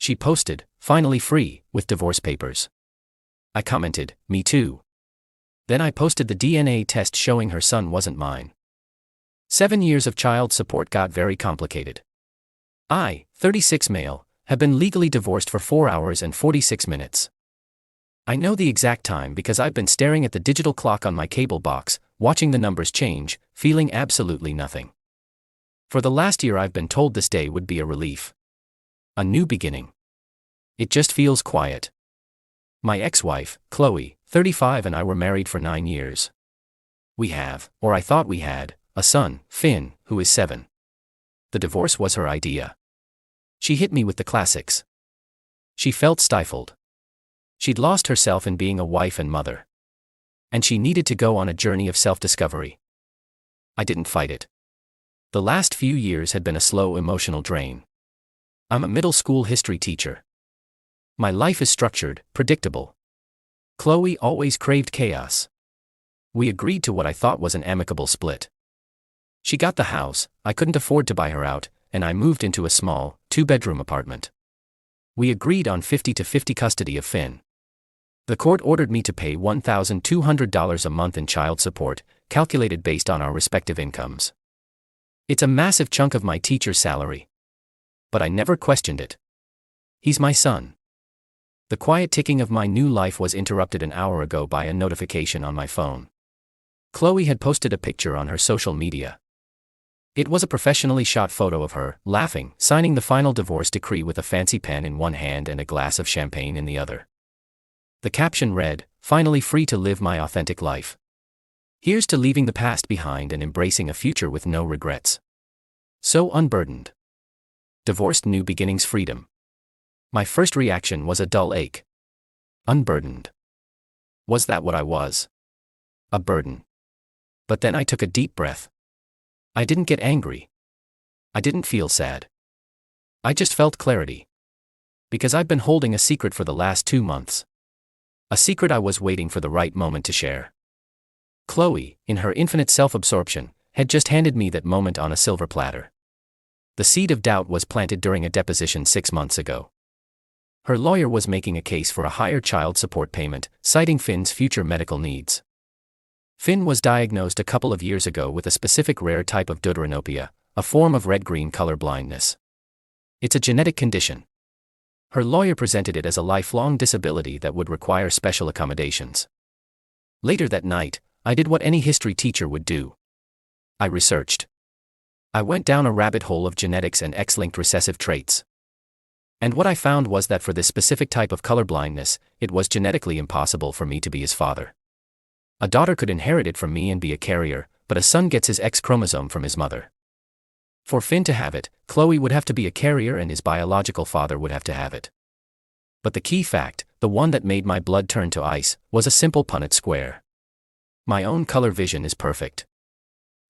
She posted, "Finally free, with divorce papers." I commented, "Me too." Then I posted the DNA test showing her son wasn't mine. 7 years of child support got very complicated. I, 36 male, have been legally divorced for 4 hours and 46 minutes. I know the exact time because I've been staring at the digital clock on my cable box, watching the numbers change, feeling absolutely nothing. For the last year I've been told this day would be a relief. A new beginning. It just feels quiet. My ex-wife, Qley, 35, and I were married for 9 years. We have, or I thought we had, a son, Finn, who is 7. The divorce was her idea. She hit me with the classics. She felt stifled. She'd lost herself in being a wife and mother. And she needed to go on a journey of self-discovery. I didn't fight it. The last few years had been a slow emotional drain. I'm a middle school history teacher. My life is structured, predictable. Qley always craved chaos. We agreed to what I thought was an amicable split. She got the house, I couldn't afford to buy her out, and I moved into a small, 2-bedroom apartment. We agreed on 50-50 custody of Finn. The court ordered me to pay $1,200 a month in child support, calculated based on our respective incomes. It's a massive chunk of my teacher's salary. But I never questioned it. He's my son. The quiet ticking of my new life was interrupted an hour ago by a notification on my phone. Qley had posted a picture on her social media. It was a professionally shot photo of her, laughing, signing the final divorce decree with a fancy pen in one hand and a glass of champagne in the other. The caption read, "Finally free to live my authentic life. Here's to leaving the past behind and embracing a future with no regrets. So unburdened. Divorced, new beginnings, freedom." My first reaction was a dull ache. Unburdened. Was that what I was? A burden. But then I took a deep breath. I didn't get angry. I didn't feel sad. I just felt clarity. Because I've been holding a secret for the last 2 months. A secret I was waiting for the right moment to share. Qley, in her infinite self-absorption, had just handed me that moment on a silver platter. The seed of doubt was planted during a deposition 6 months ago. Her lawyer was making a case for a higher child support payment, citing Finn's future medical needs. Finn was diagnosed a couple of years ago with a specific rare type of deuteranopia, a form of red-green color blindness. It's a genetic condition. Her lawyer presented it as a lifelong disability that would require special accommodations. Later that night, I did what any history teacher would do. I researched. I went down a rabbit hole of genetics and X-linked recessive traits. And what I found was that for this specific type of colorblindness, it was genetically impossible for me to be his father. A daughter could inherit it from me and be a carrier, but a son gets his X chromosome from his mother. For Finn to have it, Qley would have to be a carrier and his biological father would have to have it. But the key fact, the one that made my blood turn to ice, was a simple Punnett square. My own color vision is perfect.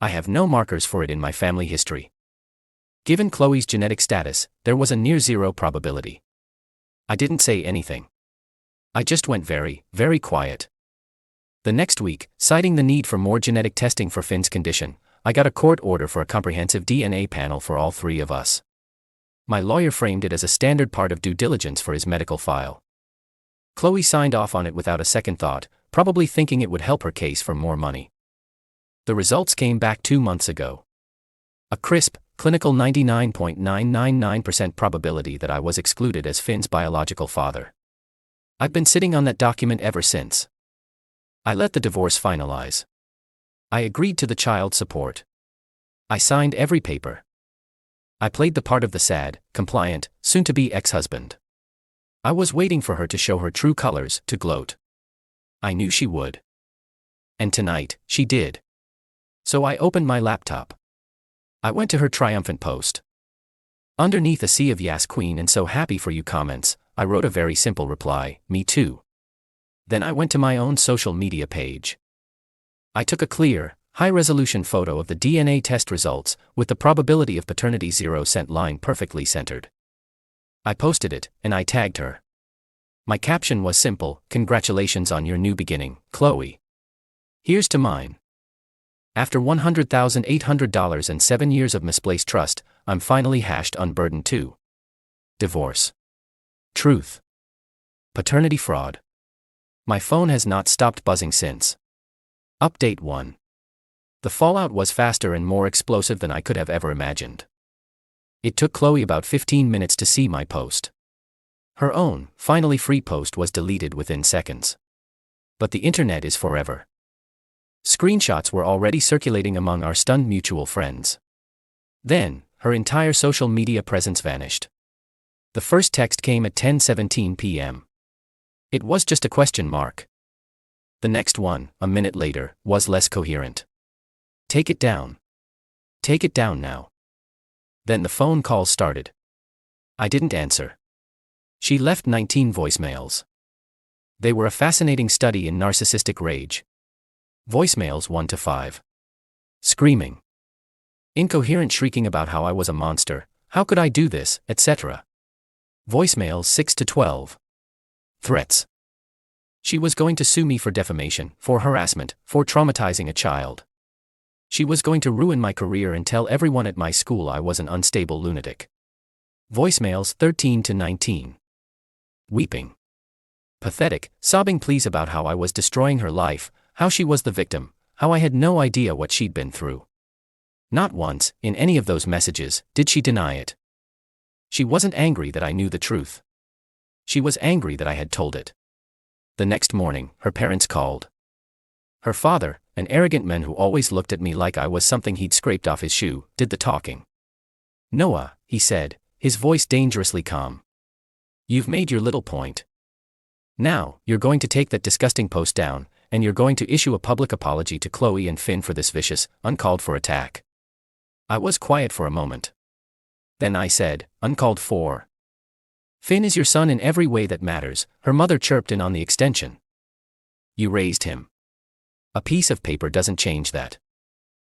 I have no markers for it in my family history. Given Qley's genetic status, there was a near zero probability. I didn't say anything. I just went very, very quiet. The next week, citing the need for more genetic testing for Finn's condition, I got a court order for a comprehensive DNA panel for all 3 of us. My lawyer framed it as a standard part of due diligence for his medical file. Qley signed off on it without a second thought, probably thinking it would help her case for more money. The results came back 2 months ago. A crisp, clinical 99.999% probability that I was excluded as Finn's biological father. I've been sitting on that document ever since. I let the divorce finalize. I agreed to the child support. I signed every paper. I played the part of the sad, compliant, soon-to-be ex-husband. I was waiting for her to show her true colors, to gloat. I knew she would. And tonight, she did. So I opened my laptop. I went to her triumphant post. Underneath a sea of "Yes Queen and so happy for you" comments, I wrote a very simple reply, "Me too." Then I went to my own social media page. I took a clear, high-resolution photo of the DNA test results, with the probability of paternity 0% line perfectly centered. I posted it, and I tagged her. My caption was simple: "Congratulations on your new beginning, Qley. Here's to mine." After $100,800 and 7 years of misplaced trust, I'm finally unburdened too. Divorce. Truth. Paternity fraud. My phone has not stopped buzzing since. Update 1. The fallout was faster and more explosive than I could have ever imagined. It took Qley about 15 minutes to see my post. Her own, finally free post was deleted within seconds. But the internet is forever. Screenshots were already circulating among our stunned mutual friends. Then, her entire social media presence vanished. The first text came at 10:17 p.m. It was just a question mark. The next one, a minute later, was less coherent. Take it down. Take it down now. Then the phone calls started. I didn't answer. She left 19 voicemails. They were a fascinating study in narcissistic rage. Voicemails 1 to 5. Screaming. Incoherent shrieking about how I was a monster, how could I do this, etc. Voicemails 6 to 12. Threats. She was going to sue me for defamation, for harassment, for traumatizing a child. She was going to ruin my career and tell everyone at my school I was an unstable lunatic. Voicemails 13 to 19. Weeping. Pathetic, sobbing pleas about how I was destroying her life, how she was the victim, how I had no idea what she'd been through. Not once, in any of those messages, did she deny it. She wasn't angry that I knew the truth. She was angry that I had told it. The next morning, her parents called. Her father, an arrogant man who always looked at me like I was something he'd scraped off his shoe, did the talking. Noah, he said, his voice dangerously calm. You've made your little point. Now, you're going to take that disgusting post down, and you're going to issue a public apology to Qley and Finn for this vicious, uncalled for attack. I was quiet for a moment. Then I said, uncalled for. Finn is your son in every way that matters, her mother chirped in on the extension. You raised him. A piece of paper doesn't change that.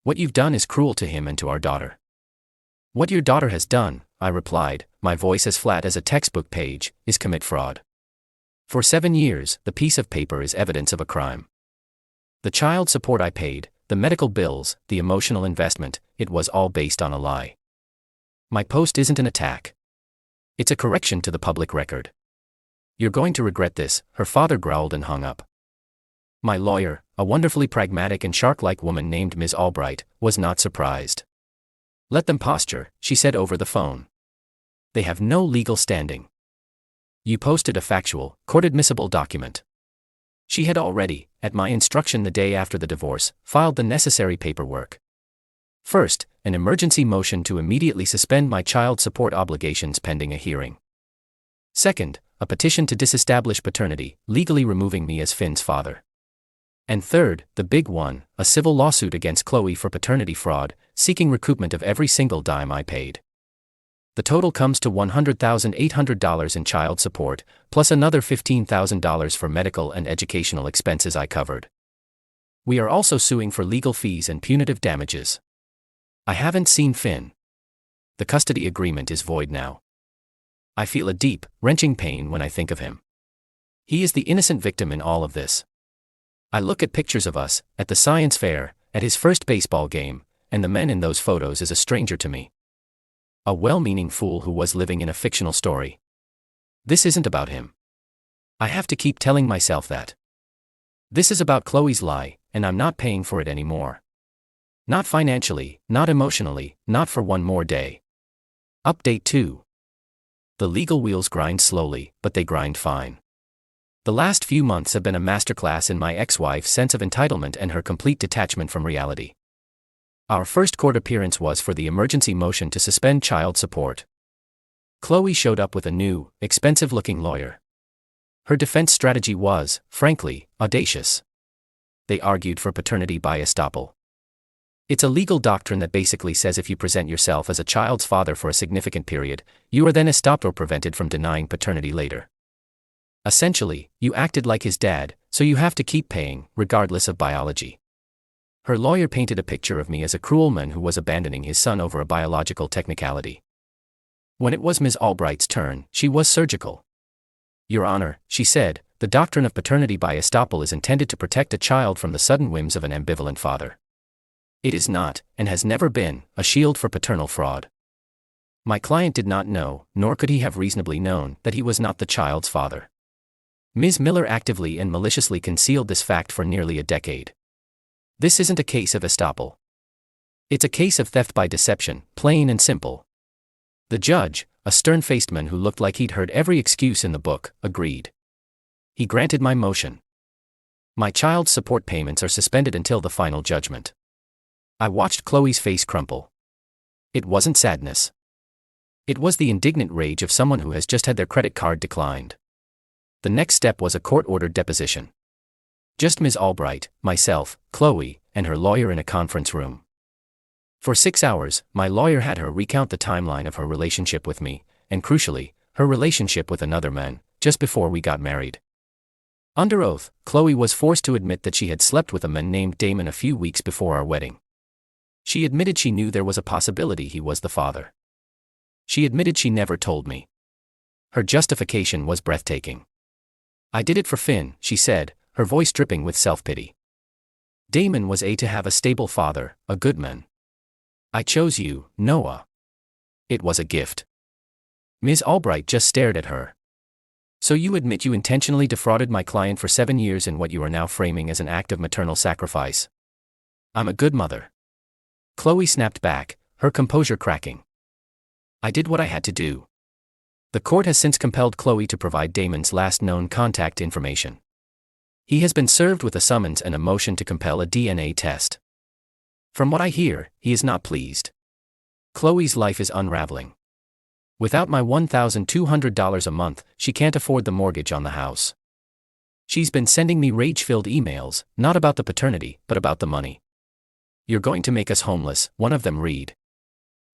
What you've done is cruel to him and to our daughter. What your daughter has done, I replied, my voice as flat as a textbook page, is commit fraud. For 7 years, the piece of paper is evidence of a crime. The child support I paid, the medical bills, the emotional investment, it was all based on a lie. My post isn't an attack. It's a correction to the public record. You're going to regret this, her father growled and hung up. My lawyer, a wonderfully pragmatic and shark-like woman named Ms. Albright, was not surprised. Let them posture, she said over the phone. They have no legal standing. You posted a factual, court-admissible document. She had already, at my instruction the day after the divorce, filed the necessary paperwork. First, an emergency motion to immediately suspend my child support obligations pending a hearing. Second, a petition to disestablish paternity, legally removing me as Finn's father. And third, the big one, a civil lawsuit against Qley for paternity fraud, seeking recoupment of every single dime I paid. The total comes to $100,800 in child support, plus another $15,000 for medical and educational expenses I covered. We are also suing for legal fees and punitive damages. I haven't seen Finn. The custody agreement is void now. I feel a deep, wrenching pain when I think of him. He is the innocent victim in all of this. I look at pictures of us, at the science fair, at his first baseball game, and the man in those photos is a stranger to me. A well-meaning fool who was living in a fictional story. This isn't about him. I have to keep telling myself that. This is about Qley's lie, and I'm not paying for it anymore. Not financially, not emotionally, not for one more day. Update 2. The legal wheels grind slowly, but they grind fine. The last few months have been a masterclass in my ex-wife's sense of entitlement and her complete detachment from reality. Our first court appearance was for the emergency motion to suspend child support. Qley showed up with a new, expensive-looking lawyer. Her defense strategy was, frankly, audacious. They argued for paternity by estoppel. It's a legal doctrine that basically says if you present yourself as a child's father for a significant period, you are then estopped or prevented from denying paternity later. Essentially, you acted like his dad, so you have to keep paying, regardless of biology. Her lawyer painted a picture of me as a cruel man who was abandoning his son over a biological technicality. When it was Ms. Albright's turn, she was surgical. Your Honor, she said, the doctrine of paternity by estoppel is intended to protect a child from the sudden whims of an ambivalent father. It is not, and has never been, a shield for paternal fraud. My client did not know, nor could he have reasonably known, that he was not the child's father. Ms. Miller actively and maliciously concealed this fact for nearly a decade. This isn't a case of estoppel. It's a case of theft by deception, plain and simple. The judge, a stern-faced man who looked like he'd heard every excuse in the book, agreed. He granted my motion. My child support payments are suspended until the final judgment. I watched Qley's face crumple. It wasn't sadness. It was the indignant rage of someone who has just had their credit card declined. The next step was a court-ordered deposition. Just Ms. Albright, myself, Qley, and her lawyer in a conference room. For 6 hours, my lawyer had her recount the timeline of her relationship with me, and crucially, her relationship with another man, just before we got married. Under oath, Qley was forced to admit that she had slept with a man named Damon a few weeks before our wedding. She admitted she knew there was a possibility he was the father. She admitted she never told me. Her justification was breathtaking. I did it for Finn, she said, her voice dripping with self-pity. Damon was to have a stable father, a good man. I chose you, Noah. It was a gift. Ms. Albright just stared at her. So you admit you intentionally defrauded my client for 7 years in what you are now framing as an act of maternal sacrifice. I'm a good mother. Qley snapped back, her composure cracking. I did what I had to do. The court has since compelled Qley to provide Damon's last known contact information. He has been served with a summons and a motion to compel a DNA test. From what I hear, he is not pleased. Qley's life is unraveling. Without my $1,200 a month, she can't afford the mortgage on the house. She's been sending me rage-filled emails, not about the paternity, but about the money. You're going to make us homeless, one of them read.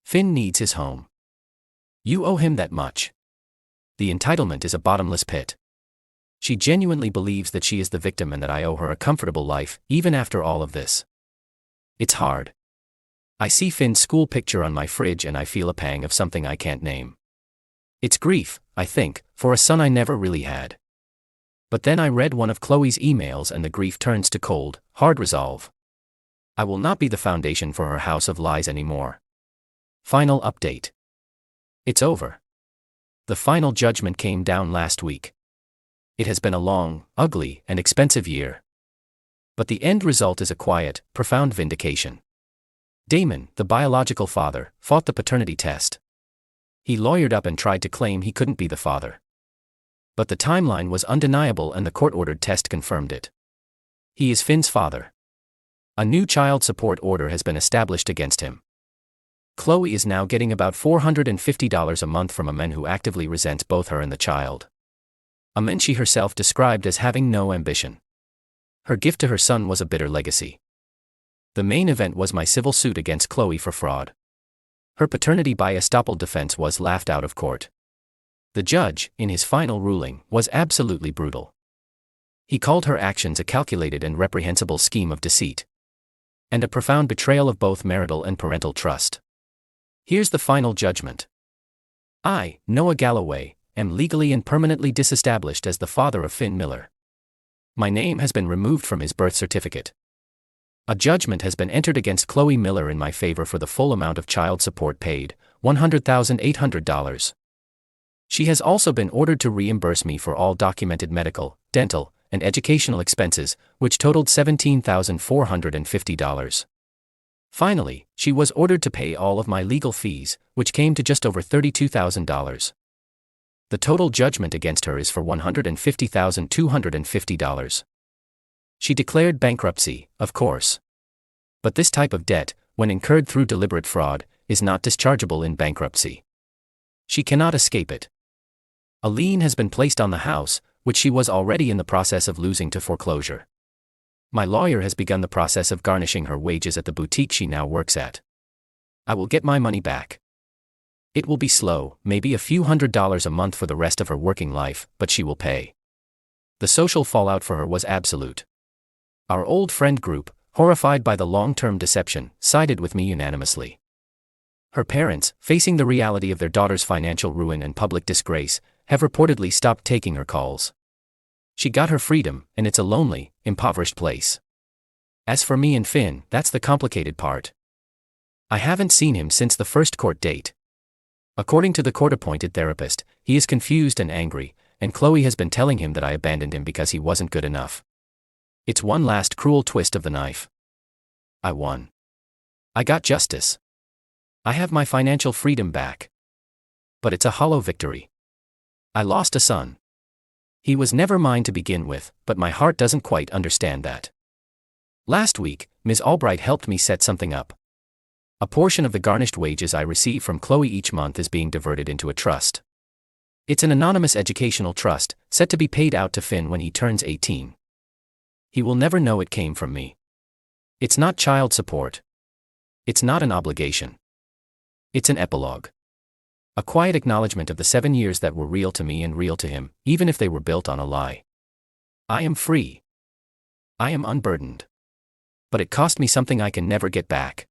Finn needs his home. You owe him that much. The entitlement is a bottomless pit. She genuinely believes that she is the victim and that I owe her a comfortable life, even after all of this. It's hard. I see Finn's school picture on my fridge and I feel a pang of something I can't name. It's grief, I think, for a son I never really had. But then I read one of Qley's emails and the grief turns to cold, hard resolve. I will not be the foundation for her house of lies anymore. Final update. It's over. The final judgment came down last week. It has been a long, ugly, and expensive year. But the end result is a quiet, profound vindication. Damon, the biological father, fought the paternity test. He lawyered up and tried to claim he couldn't be the father. But the timeline was undeniable and the court-ordered test confirmed it. He is Finn's father. A new child support order has been established against him. Qley is now getting about $450 a month from a man who actively resents both her and the child. A man she herself described as having no ambition. Her gift to her son was a bitter legacy. The main event was my civil suit against Qley for fraud. Her paternity by estoppel defense was laughed out of court. The judge, in his final ruling, was absolutely brutal. He called her actions a calculated and reprehensible scheme of deceit. And a profound betrayal of both marital and parental trust. Here's the final judgment. I, Noah Galloway, am legally and permanently disestablished as the father of Finn Miller. My name has been removed from his birth certificate. A judgment has been entered against Qley Miller in my favor for the full amount of child support paid, $100,800. She has also been ordered to reimburse me for all documented medical, dental, and educational expenses, which totaled $17,450. Finally, she was ordered to pay all of my legal fees, which came to just over $32,000. The total judgment against her is for $150,250. She declared bankruptcy, of course. But this type of debt, when incurred through deliberate fraud, is not dischargeable in bankruptcy. She cannot escape it. A lien has been placed on the house, which she was already in the process of losing to foreclosure. My lawyer has begun the process of garnishing her wages at the boutique she now works at. I will get my money back. It will be slow, maybe a few $100s a month for the rest of her working life, but she will pay. The social fallout for her was absolute. Our old friend group, horrified by the long-term deception, sided with me unanimously. Her parents, facing the reality of their daughter's financial ruin and public disgrace, have reportedly stopped taking her calls. She got her freedom, and it's a lonely, impoverished place. As for me and Finn, that's the complicated part. I haven't seen him since the first court date. According to the court-appointed therapist, he is confused and angry, and Qley has been telling him that I abandoned him because he wasn't good enough. It's one last cruel twist of the knife. I won. I got justice. I have my financial freedom back. But it's a hollow victory. I lost a son. He was never mine to begin with, but my heart doesn't quite understand that. Last week, Ms. Albright helped me set something up. A portion of the garnished wages I receive from Qley each month is being diverted into a trust. It's an anonymous educational trust, set to be paid out to Finn when he turns 18. He will never know it came from me. It's not child support. It's not an obligation. It's an epilogue. A quiet acknowledgement of the 7 years that were real to me and real to him, even if they were built on a lie. I am free. I am unburdened. But it cost me something I can never get back.